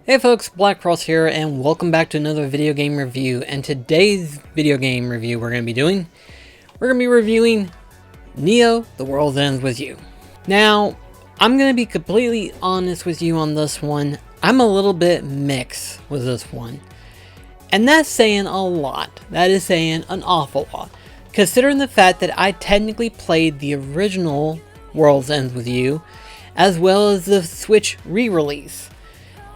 Hey folks, BlackCross here, and welcome back to another video game review. And today's video game review we're going to be reviewing NEO The World Ends With You. Now, I'm going to be completely honest with you on this one. I'm a little bit mixed with this one. And that's saying a lot. That is saying an awful lot. Considering the fact that I technically played the original World Ends With You, as well as the Switch re-release.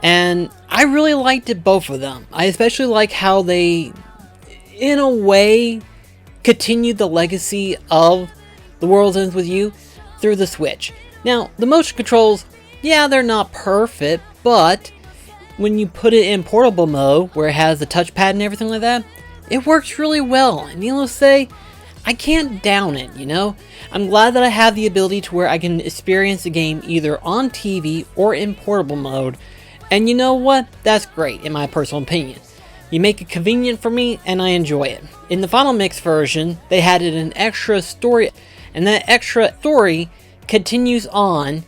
And I really liked it, both of them. I especially like how they, in a way, continued the legacy of The World Ends With You through the Switch. Now, the motion controls, yeah, they're not perfect, but when you put it in portable mode, where it has the touchpad and everything like that, it works really well. And needless to say, I can't down it, you know? I'm glad that I have the ability to where I can experience the game either on TV or in portable mode. And you know what? That's great, in my personal opinion. You make it convenient for me, and I enjoy it. In the Final Mix version, they added an extra story, and that extra story continues on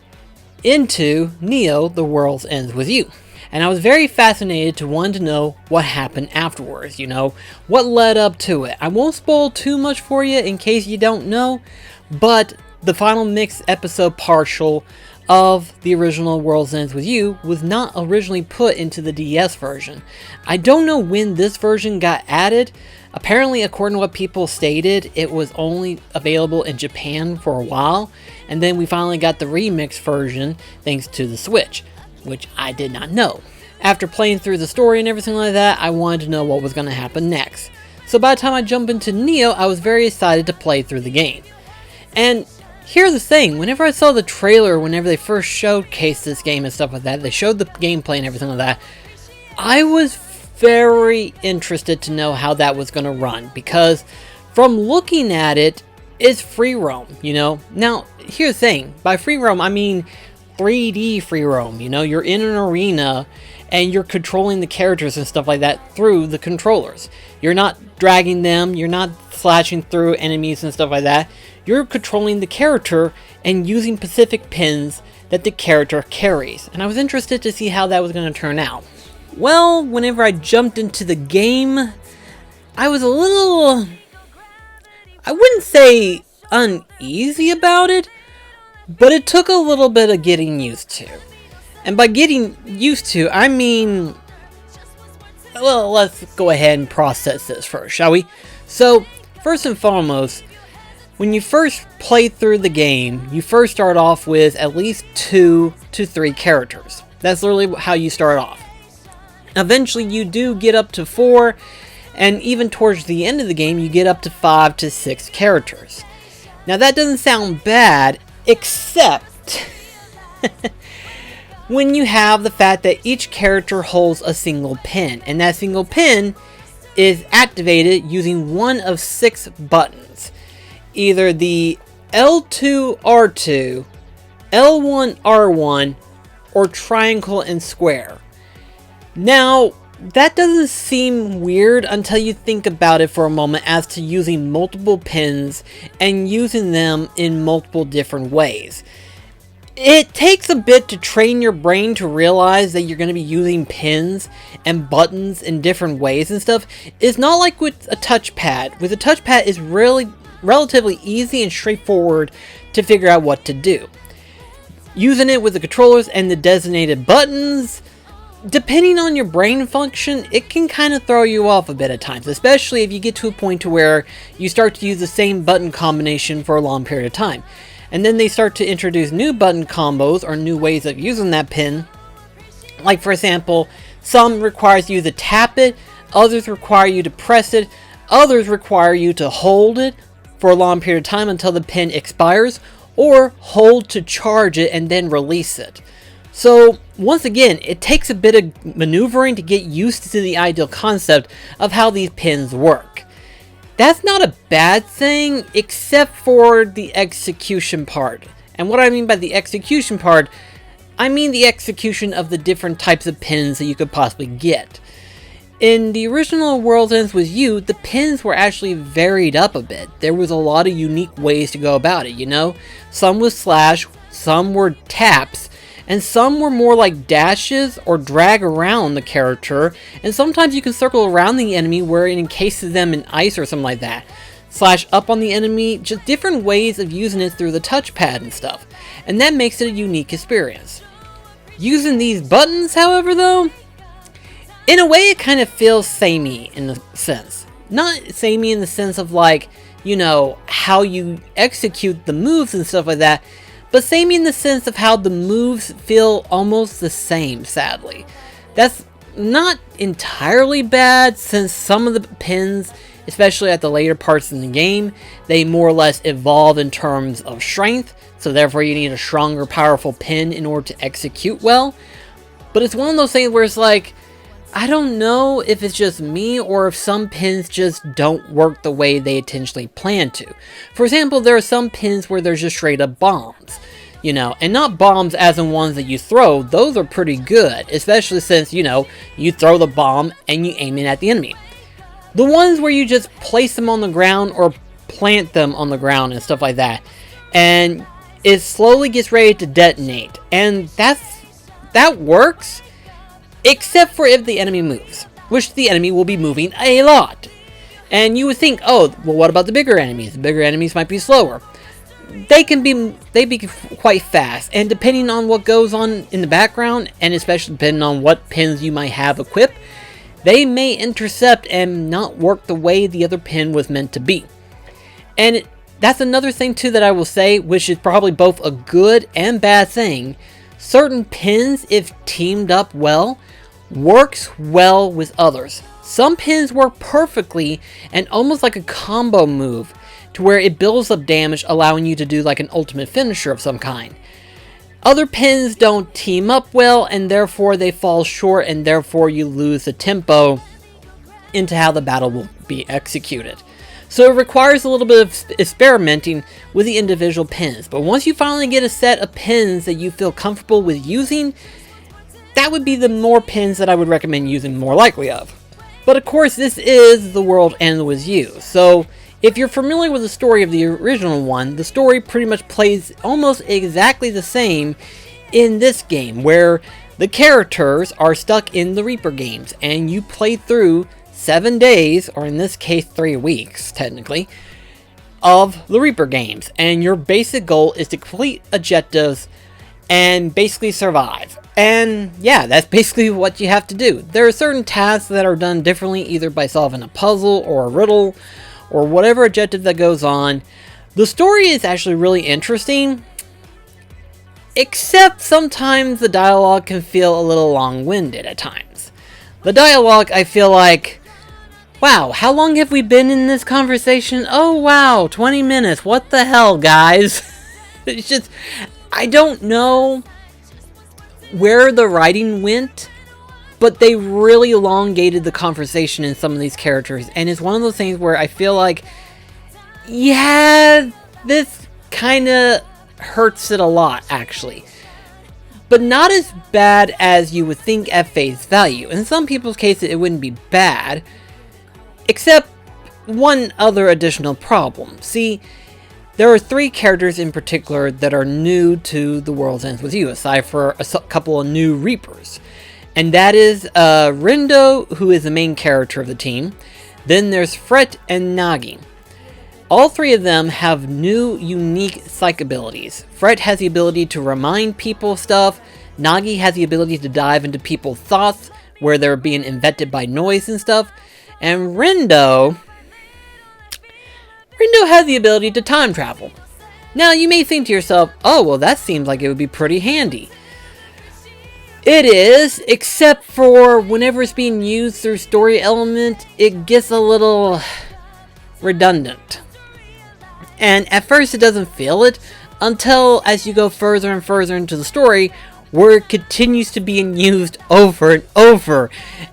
into NEO The World Ends With You. And I was very fascinated to want to know what happened afterwards, you know, what led up to it. I won't spoil too much for you in case you don't know, but the Final Mix episode partial of the original World Ends With You was not originally put into the DS version. I don't know when this version got added. Apparently, according to what people stated, it was only available in Japan for a while, and then we finally got the remix version thanks to the Switch, which I did not know. After playing through the story and everything like that, I wanted to know what was going to happen next. So by the time I jumped into NEO, I was very excited to play through the game. And here's the thing, whenever I saw the trailer, whenever they first showcased this game and stuff like that, they showed the gameplay and everything like that, I was very interested to know how that was going to run, because from looking at it, it's free roam, you know? Now, here's the thing, by free roam, I mean 3D free roam, you know? You're in an arena, and you're controlling the characters and stuff like that through the controllers. You're not dragging them, you're not slashing through enemies and stuff like that. You're controlling the character and using specific pins that the character carries. And I was interested to see how that was going to turn out. Well, whenever I jumped into the game, I was a little, I wouldn't say uneasy about it, but it took a little bit of getting used to. And by getting used to, I mean, well, let's go ahead and process this first, shall we? So, first and foremost, when you first play through the game, you first start off with at least 2 to 3 characters. That's literally how you start off. Eventually, you do get up to 4, and even towards the end of the game, you get up to 5 to 6 characters. Now, that doesn't sound bad, except when you have the fact that each character holds a single pin, and that single pin is activated using one of 6 buttons. Either the L2 R2, L1 R1, or triangle and square. Now, that doesn't seem weird until you think about it for a moment as to using multiple pins and using them in multiple different ways. It takes a bit to train your brain to realize that you're going to be using pins and buttons in different ways and stuff. It's not like with a touchpad. With a touchpad, it's really relatively easy and straightforward to figure out what to do. Using it with the controllers and the designated buttons, depending on your brain function, it can kind of throw you off a bit at times, especially if you get to a point to where you start to use the same button combination for a long period of time. And then they start to introduce new button combos or new ways of using that pin. Like, for example, some requires you to tap it, others require you to press it, others require you to hold it for a long period of time until the pin expires, or hold to charge it and then release it. So, once again, it takes a bit of maneuvering to get used to the ideal concept of how these pins work. That's not a bad thing, except for the execution part. And what I mean by the execution part, I mean the execution of the different types of pins that you could possibly get. In the original World Ends With You, the pins were actually varied up a bit. There was a lot of unique ways to go about it, you know? Some was slash, some were taps, and some were more like dashes or drag around the character, and sometimes you can circle around the enemy where it encases them in ice or something like that. Slash up on the enemy, just different ways of using it through the touchpad and stuff, and that makes it a unique experience. Using these buttons, however, though, in a way it kind of feels samey in a sense. Not samey in the sense of like, you know, how you execute the moves and stuff like that, but samey in the sense of how the moves feel almost the same, sadly. That's not entirely bad, since some of the pins, especially at the later parts in the game, they more or less evolve in terms of strength, so therefore you need a stronger, powerful pin in order to execute well. But it's one of those things where it's like, I don't know if it's just me or if some pins just don't work the way they intentionally plan to. For example, there are some pins where there's just straight up bombs, you know, and not bombs as in ones that you throw. Those are pretty good, especially since, you know, you throw the bomb and you aim it at the enemy. The ones where you just place them on the ground or plant them on the ground and stuff like that, and it slowly gets ready to detonate, and that works. Except for if the enemy moves, which the enemy will be moving a lot. And you would think, oh, well, what about the bigger enemies? The bigger enemies might be slower. They be quite fast, and depending on what goes on in the background, and especially depending on what pins you might have equipped, they may intercept and not work the way the other pin was meant to be. And that's another thing too that I will say, which is probably both a good and bad thing. Certain pins, if teamed up well, works well with others. Some pins work perfectly and almost like a combo move, to where it builds up damage, allowing you to do like an ultimate finisher of some kind. Other pins don't team up well, and therefore they fall short, and therefore you lose the tempo into how the battle will be executed. So it requires a little bit of experimenting with the individual pins. But once you finally get a set of pins that you feel comfortable with using, that would be the more pins that I would recommend using more likely of. But of course, this is The World Ends With You. So if you're familiar with the story of the original one, the story pretty much plays almost exactly the same in this game, where the characters are stuck in the Reaper games, and you play through 7 days, or in this case 3 weeks technically, of the Reaper games, and your basic goal is to complete objectives and basically survive. And yeah, that's basically what you have to do. There are certain tasks that are done differently, either by solving a puzzle or a riddle or whatever objective that goes on. The story is actually really interesting, except sometimes the dialogue can feel a little long-winded at times. The dialogue, I feel like, wow, how long have we been in this conversation? Oh wow, 20 minutes. What the hell, guys? It's just, I don't know where the writing went, but they really elongated the conversation in some of these characters. And it's one of those things where I feel like, yeah, this kind of hurts it a lot, actually. But not as bad as you would think at face value. In some people's cases, it wouldn't be bad. Except one other additional problem. See, there are 3 characters in particular that are new to The World Ends With You, aside for a couple of new Reapers. And that is Rindo, who is the main character of the team. Then there's Fret and Nagi. All 3 of them have new, unique psych abilities. Fret has the ability to remind people stuff. Nagi has the ability to dive into people's thoughts, where they're being infected by noise and stuff. And Rindo has the ability to time travel. Now, you may think to yourself, oh, well, that seems like it would be pretty handy. It is, except for whenever it's being used through story element, it gets a little redundant. And at first it doesn't feel it, until as you go further and further into the story, where it continues to be used over and over.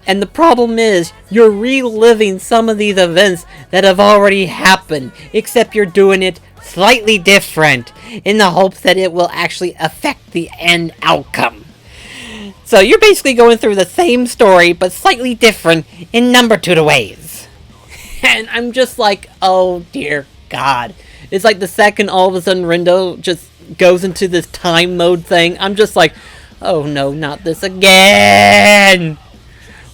And the problem is, you're reliving some of these events that have already happened, except you're doing it slightly different, in the hopes that it will actually affect the end outcome. So you're basically going through the same story, but slightly different in number 2 ways. And I'm just like, oh dear God. It's like the second all of a sudden Rindo just goes into this time mode thing, I'm just like, Oh no, not this again!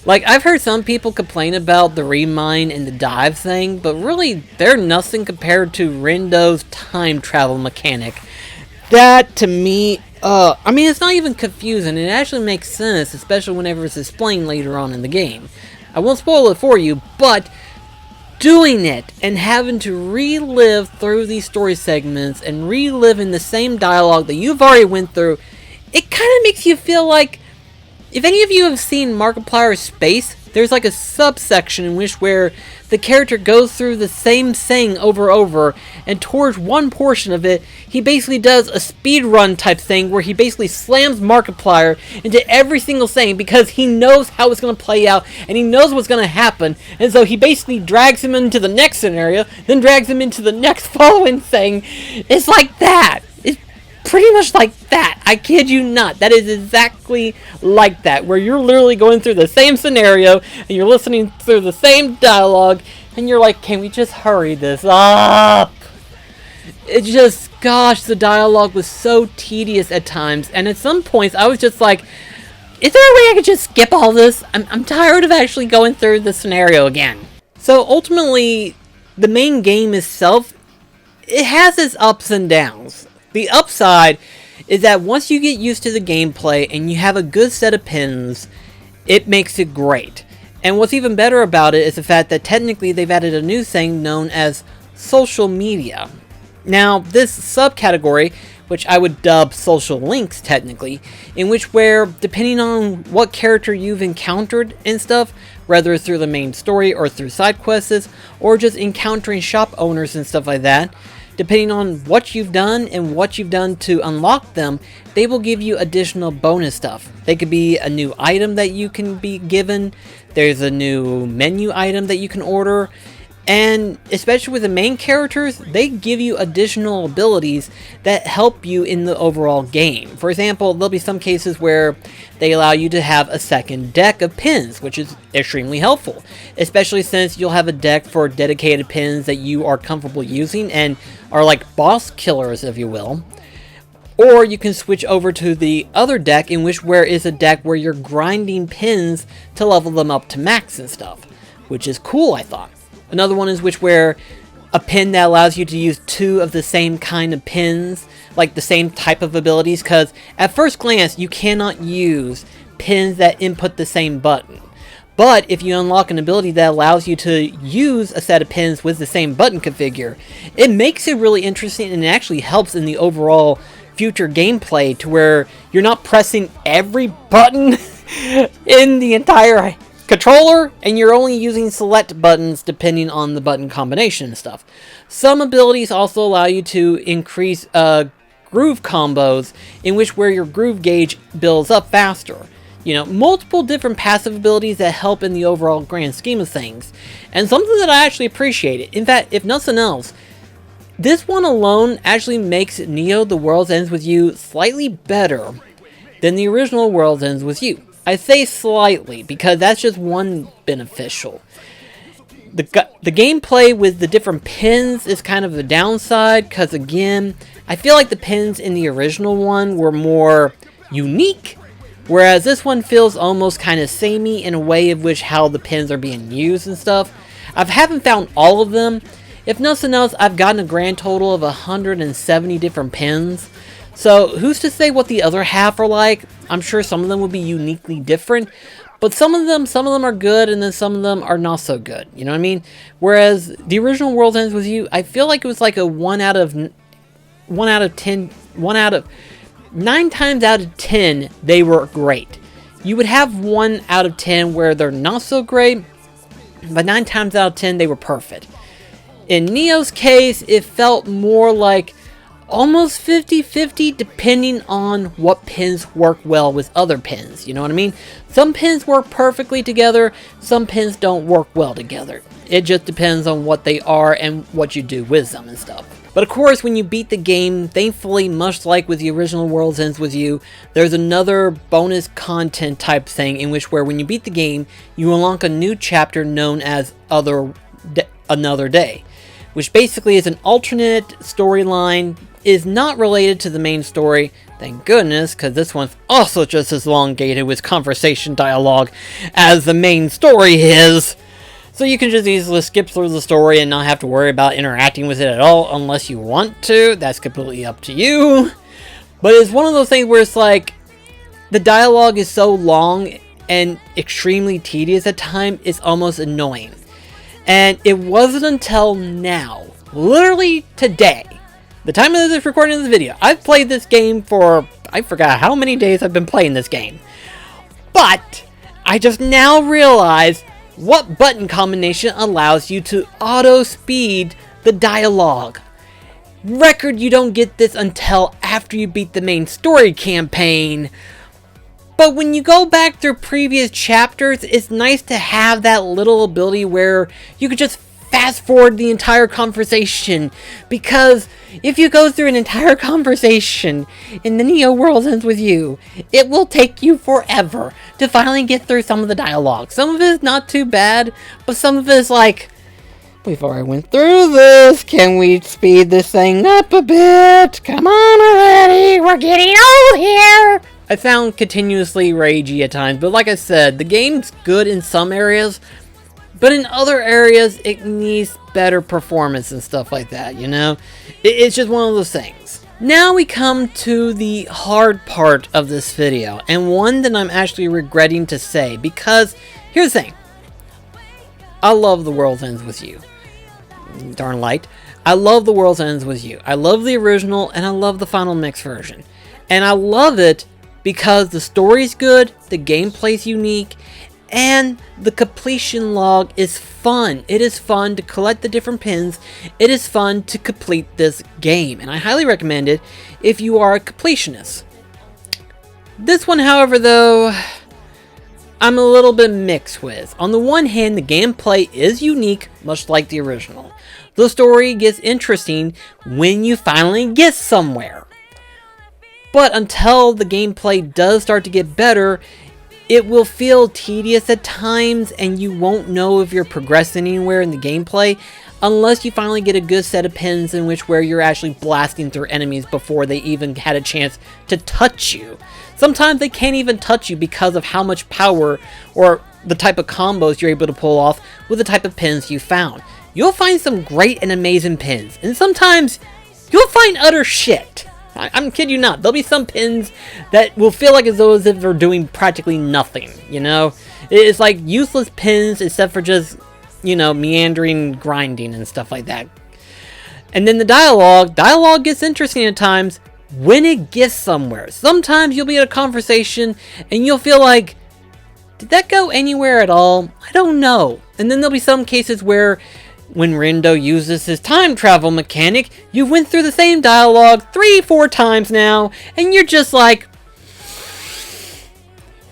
Like, I've heard some people complain about the Remind and the dive thing, but really, they're nothing compared to Rendo's time travel mechanic. That, to me, I mean, it's not even confusing. It actually makes sense, especially whenever it's explained later on in the game. I won't spoil it for you, but doing it and having to relive through these story segments and reliving the same dialogue that you've already went through, it kind of makes you feel like, if any of you have seen Markiplier Space, there's like a subsection in which where the character goes through the same thing over and over, and towards one portion of it, he basically does a speed run type thing where he basically slams Markiplier into every single thing because he knows how it's going to play out and he knows what's going to happen, and so he basically drags him into the next scenario, then drags him into the next following thing. It's like that. It's pretty much like that. I kid you not. That is exactly like that, where you're literally going through the same scenario and you're listening through the same dialogue and you're like, can we just hurry this up? It just, gosh, the dialogue was so tedious at times, and at some points I was just like, is there a way I could just skip all this? I'm tired of actually going through the scenario again. So ultimately, the main game itself, it has its ups and downs. The upside is that once you get used to the gameplay and you have a good set of pins, it makes it great. And what's even better about it is the fact that technically they've added a new thing known as social media. Now, this subcategory, which I would dub social links technically, in which where, depending on what character you've encountered and stuff, whether through the main story or through side quests, or just encountering shop owners and stuff like that, depending on what you've done and what you've done to unlock them, they will give you additional bonus stuff. They could be a new item that you can be given, there's a new menu item that you can order, and especially with the main characters, they give you additional abilities that help you in the overall game. For example, there'll be some cases where they allow you to have a second deck of pins, which is extremely helpful, especially since you'll have a deck for dedicated pins that you are comfortable using and are like boss killers, if you will. Or you can switch over to the other deck, in which where is a deck where you're grinding pins to level them up to max and stuff, which is cool, I thought. Another one is which where a pin that allows you to use two of the same kind of pins, like the same type of abilities, because at first glance you cannot use pins that input the same button. But if you unlock an ability that allows you to use a set of pins with the same button configure, it makes it really interesting, and it actually helps in the overall future gameplay to where you're not pressing every button in the entire controller, and you're only using select buttons depending on the button combination and stuff. Some abilities also allow you to increase groove combos, in which where your groove gauge builds up faster. You know, multiple different passive abilities that help in the overall grand scheme of things, and something that I actually appreciated. In fact, if nothing else, this one alone actually makes Neo The World Ends With You slightly better than the original World Ends With You. I say slightly, because that's just one beneficial. The gameplay with the different pins is kind of the downside, because again, I feel like the pins in the original one were more unique, whereas this one feels almost kind of samey in a way of which how the pins are being used and stuff. I haven't found all of them. If nothing else, I've gotten a grand total of 170 different pins. So, who's to say what the other half are like? I'm sure some of them will be uniquely different, but some of them are good, and then some of them are not so good. You know what I mean? Whereas the original World Ends With You, I feel like it was like a 9 times out of 10, they were great. You would have 1 out of 10 where they're not so great, but 9 times out of 10, they were perfect. In Neo's case, it felt more like almost 50-50 depending on what pins work well with other pins, you know what I mean? Some pins work perfectly together, some pins don't work well together. It just depends on what they are and what you do with them and stuff. But of course, when you beat the game, thankfully, much like with the original World Ends With You, there's another bonus content type thing in which where when you beat the game, you unlock a new chapter known as Another Day, which basically is an alternate storyline, is not related to the main story. Thank goodness, because this one's also just as elongated with conversation dialogue as the main story is. So you can just easily skip through the story and not have to worry about interacting with it at all unless you want to. That's completely up to you. But it's one of those things where it's like, the dialogue is so long and extremely tedious at times, it's almost annoying. And it wasn't until now, literally today, the time of this recording of this video, I've played this game for, I forgot how many days I've been playing this game. But I just now realized what button combination allows you to auto speed the dialogue. Record, you don't get this until after you beat the main story campaign. But when you go back through previous chapters, it's nice to have that little ability where you could just fast forward the entire conversation. Because if you go through an entire conversation in the Neo World Ends With You, it will take you forever to finally get through some of the dialogue. Some of it is not too bad, but some of it is like, before I went through this, can we speed this thing up a bit? Come on already, we're getting old here! I sound continuously ragey at times, but like I said, the game's good in some areas, but in other areas, it needs better performance and stuff like that, you know? It's just one of those things. Now we come to the hard part of this video, and one that I'm actually regretting to say, because, here's the thing. I love The World Ends With You. Darn light. I love The World Ends With You. I love the original, and I love the final mix version. And I love it because the story's good, the gameplay's unique, and the completion log is fun. It is fun to collect the different pins. It is fun to complete this game, and I highly recommend it if you are a completionist. This one, however, though, I'm a little bit mixed with. On the one hand, the gameplay is unique, much like the original. The story gets interesting when you finally get somewhere. But until the gameplay does start to get better, it will feel tedious at times, and you won't know if you're progressing anywhere in the gameplay unless you finally get a good set of pins in which where you're actually blasting through enemies before they even had a chance to touch you. Sometimes they can't even touch you because of how much power or the type of combos you're able to pull off with the type of pins you found. You'll find some great and amazing pins, and sometimes you'll find utter shit. I'm kidding you not. There'll be some pins that will feel like as though as if they're doing practically nothing, you know? It's like useless pins except for just, you know, meandering, grinding and stuff like that. And then the dialogue gets interesting at times when it gets somewhere. Sometimes you'll be in a conversation and you'll feel like, did that go anywhere at all? I don't know. And then there'll be some cases where when Rindo uses his time travel mechanic, you went through the same dialogue 3-4 times now, and you're just like,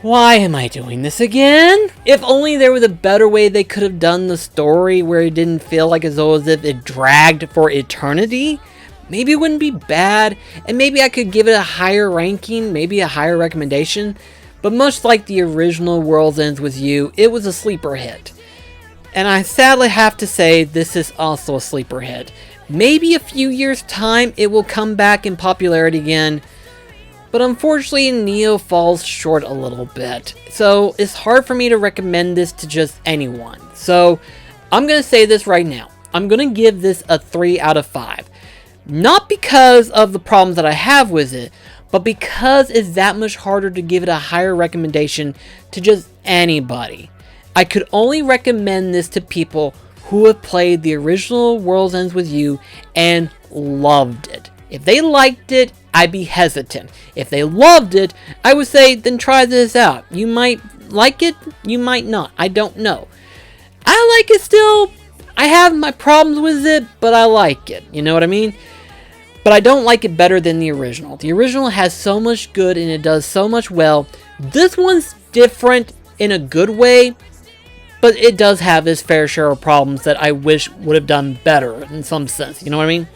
why am I doing this again? If only there was a better way they could have done the story where it didn't feel like as though as if it dragged for eternity, maybe it wouldn't be bad, and maybe I could give it a higher ranking, maybe a higher recommendation. But much like the original World Ends With You, it was a sleeper hit. And I sadly have to say this is also a sleeper hit. Maybe a few years time it will come back in popularity again, but unfortunately Neo falls short a little bit. So it's hard for me to recommend this to just anyone. So I'm going to say this right now. I'm going to give this a 3 out of 5. Not because of the problems that I have with it, but because it's that much harder to give it a higher recommendation to just anybody. I could only recommend this to people who have played the original World Ends With You and loved it. If they liked it, I'd be hesitant. If they loved it, I would say, then try this out. You might like it, you might not. I don't know. I like it still. I have my problems with it, but I like it. You know what I mean? But I don't like it better than the original. The original has so much good and it does so much well. This one's different in a good way, but it does have its fair share of problems that I wish would have done better in some sense. You know what I mean?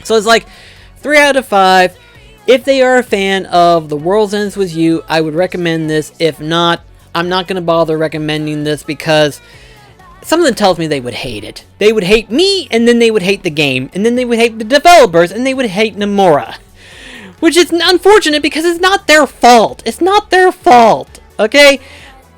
So it's like 3 out of 5. If they are a fan of The World Ends With You, I would recommend this. If not, I'm not going to bother recommending this because something tells me they would hate it. They would hate me, and then they would hate the game, and then they would hate the developers, and they would hate Nomura. Which is unfortunate because it's not their fault. It's not their fault, okay?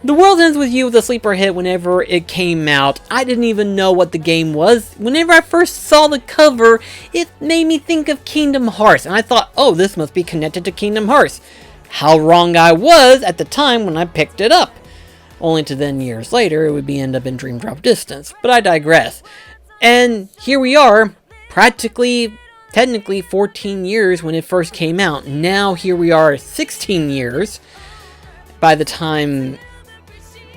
The World Ends With You was a sleeper hit whenever it came out. I didn't even know what the game was. Whenever I first saw the cover, it made me think of Kingdom Hearts, and I thought, oh, this must be connected to Kingdom Hearts. How wrong I was at the time when I picked it up. Only to then, years later, it would end up in Dream Drop Distance. But I digress. And here we are, technically 14 years when it first came out. Now here we are 16 years. By the time,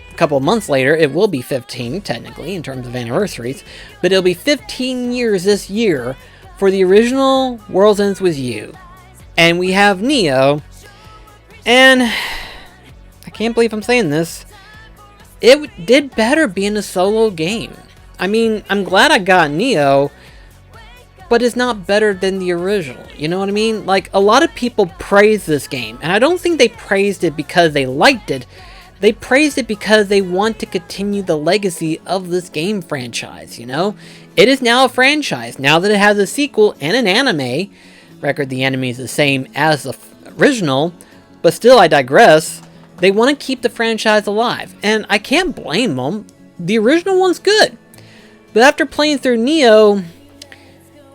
a couple of months later, it will be 15, technically, in terms of anniversaries. But it'll be 15 years this year for the original World Ends With You. And we have Neo. And I can't believe I'm saying this. It did better being a solo game. I mean, I'm glad I got Neo, but it's not better than the original. You know what I mean? Like, a lot of people praise this game, and I don't think they praised it because they liked it. They praised it because they want to continue the legacy of this game franchise, you know? It is now a franchise, now that it has a sequel and an anime. Record, the anime is the same as the original, but still, I digress. They want to keep the franchise alive, and I can't blame them. The original one's good. But after playing through Neo,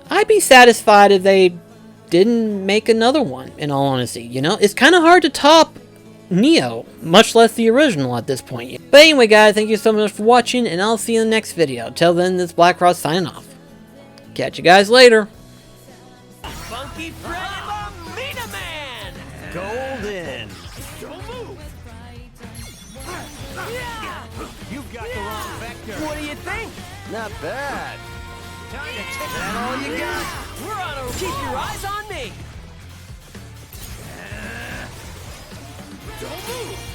I'd be satisfied if they didn't make another one, in all honesty. You know, it's kind of hard to top Neo, much less the original at this point. But anyway, guys, thank you so much for watching, and I'll see you in the next video. Till then, this is BlackCross signing off. Catch you guys later. Funky Freddy Mina Man! Golden! Don't move! You've got the wrong vector. What do you think? Not bad. Time to take that all you got. We're on a... Keep your eyes on me. Don't move.